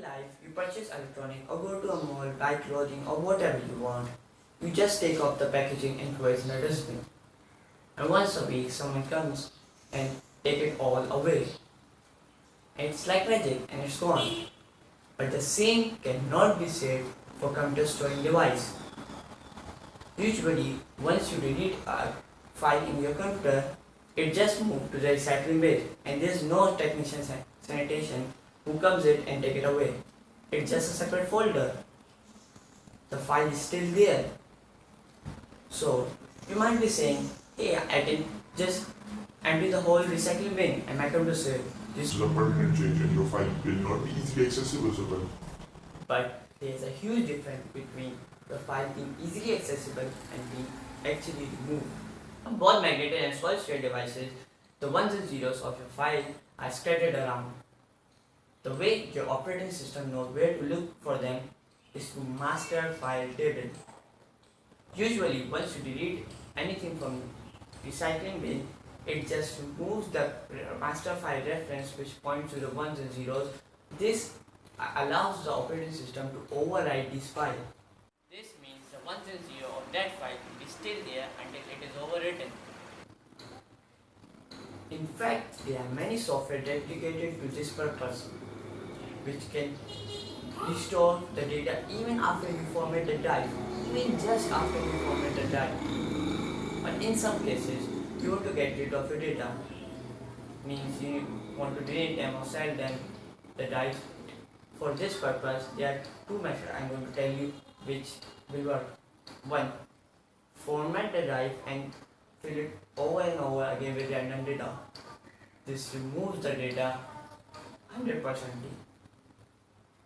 life, you purchase electronic or go to a mall, buy clothing or whatever you want. You just take off the packaging and throw it in a dustbin. And once a week, someone comes and take it all away. And it's like magic and it's gone. But the same cannot be said for computer storing device. Usually, once you delete a file in your computer, it just moves to the recycling bin and there is no technician sanitation who comes in and take it away. It's just a separate folder. The file is still there. So you might be saying, hey, I can just empty the whole recycling bin, and my computer said This is a permanent change and your file will not be easily accessible. but there is a huge difference between the file being easily accessible and being actually removed. On both magnetic and solid state devices, the ones and zeros of your file are scattered around. The way your operating system knows where to look for them is through master file table. Usually, once you delete anything from recycling bin, it just removes the master file reference which points to the ones and zeros. This allows the operating system to override this file. This means the ones and zeros of that file is still there until it is overwritten. In fact, there are many software dedicated to this purpose, which can restore the data even after you format the drive, even just after you format the drive. But in some cases, you want to get rid of your data, means you want to delete them or sell them, the drive. For this purpose, there are two methods I am going to tell you which will work. One, format the drive and fill it over and over again with random data. This removes the data 100%,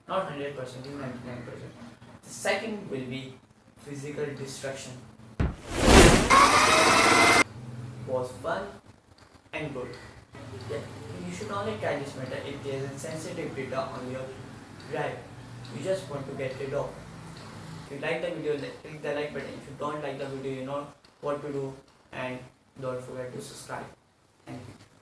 not 100%, even 99%. The second will be physical destruction. Was fun and good. Yeah, you should only try this method if there is sensitive data on your drive. You just want to get rid of. If you like the video, click the like button. If you don't like the video, you know what to do, and don't forget to subscribe. Thank you.